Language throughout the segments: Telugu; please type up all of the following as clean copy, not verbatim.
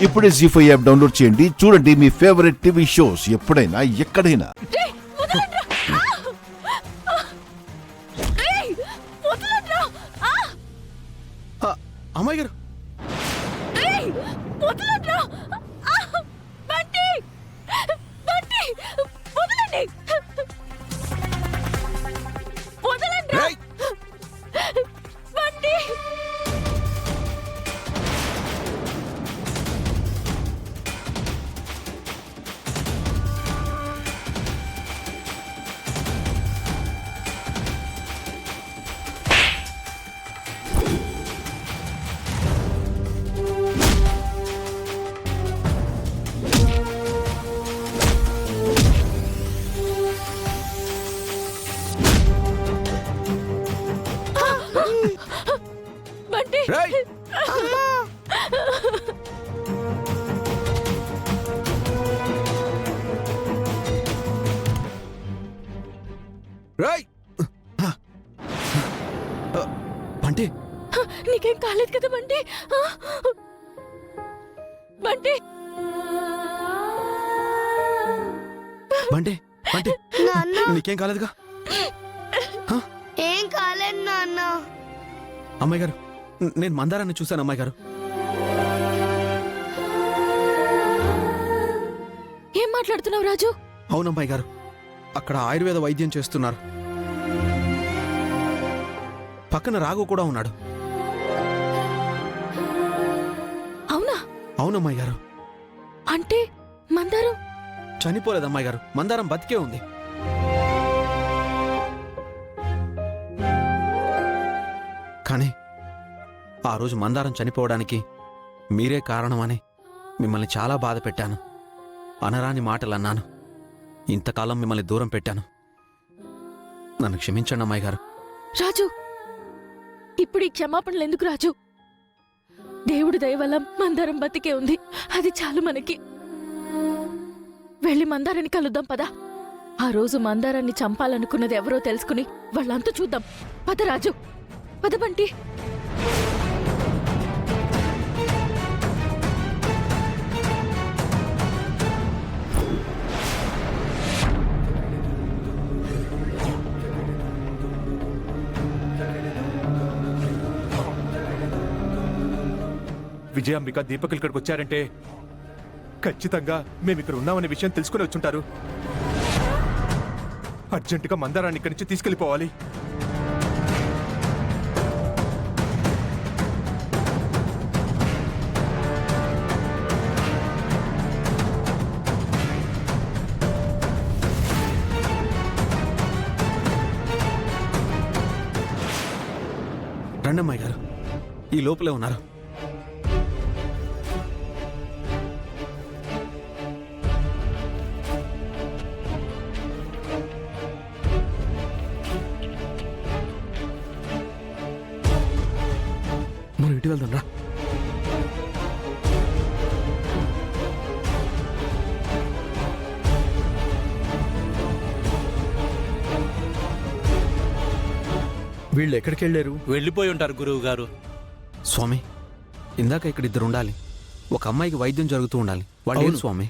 ఇప్పుడే జీ5 యాప్ డౌన్లోడ్ చేయండి. చూడండి మీ ఫేవరెట్ టీవీ షోస్ ఎప్పుడైనా ఎక్కడైనా. అమ్మాయి గారు బంటి నీకేం కాలేదు కదా బంటి? బంటి బంటి బంటి నీకేం కాలేదుగా? ఏం కాలేదు నాన్న. అమ్మాయి గారు నేను మందారాన్ని చూశాను. అమ్మాయి గారు ఏం మాట్లాడుతున్నావు రాజు? అవునమ్మాయి గారు, అక్కడ ఆయుర్వేద వైద్యం చేస్తున్నారు. పక్కన రాఘు కూడా ఉన్నాడు. అవునా? అవునమ్మాయి గారు. అంటే మందారం చనిపోలేదు అమ్మాయి గారు, మందారం బతికే ఉంది. కానీ ఆ రోజు మందారం చనిపోవడానికి మీరే కారణమని మిమ్మల్ని చాలా బాధ పెట్టాను. అనరాని మాటలు అన్నాను. ఇంతకాలం మిమ్మల్ని దూరం పెట్టాను. నన్ను క్షమించండి అమ్మాయి గారు. రాజు, ఇప్పుడు ఈ క్షమాపణలు ఎందుకు రాజు? దేవుడి దయ వల్ల మందారం బతికే ఉంది, అది చాలు మనకి. వెళ్ళి మందారాన్ని కలుద్దాం పద. ఆ రోజు మందారాన్ని చంపాలనుకున్నది ఎవరో తెలుసుకుని వాళ్ళంతా చూద్దాం. పద రాజు, పద బంటి. విజయాంబిక దీపక్ ఇక్కడికి వచ్చారంటే ఖచ్చితంగా మేము ఇక్కడ ఉన్నామనే విషయం తెలుసుకుని వచ్చుంటారు. అర్జెంటుగా మందారాన్ని ఇక్కడి నుంచి తీసుకెళ్ళిపోవాలి. రండమ్మాయి గారు, ఈ లోపలే ఉన్నారు. మనం ఇటు వెళ్దాం రా. వీళ్ళు ఎక్కడికి వెళ్ళారు? వెళ్ళిపోయి ఉంటారు గురువు గారు. స్వామి, ఇందాక ఇక్కడ ఇద్దరు ఉండాలి. ఒక అమ్మాయికి వైద్యం జరుగుతూ ఉండాలి. వాళ్ళు అవును స్వామి.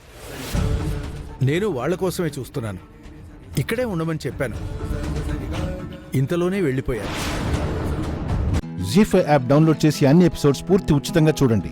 నేను వాళ్ళ కోసమే చూస్తున్నాను. ఇక్కడే ఉండమని చెప్పాను, ఇంతలోనే వెళ్ళిపోయారు. జీ5 యాప్ డౌన్లోడ్ చేసి అన్ని ఎపిసోడ్స్ పూర్తి ఉచితంగా చూడండి.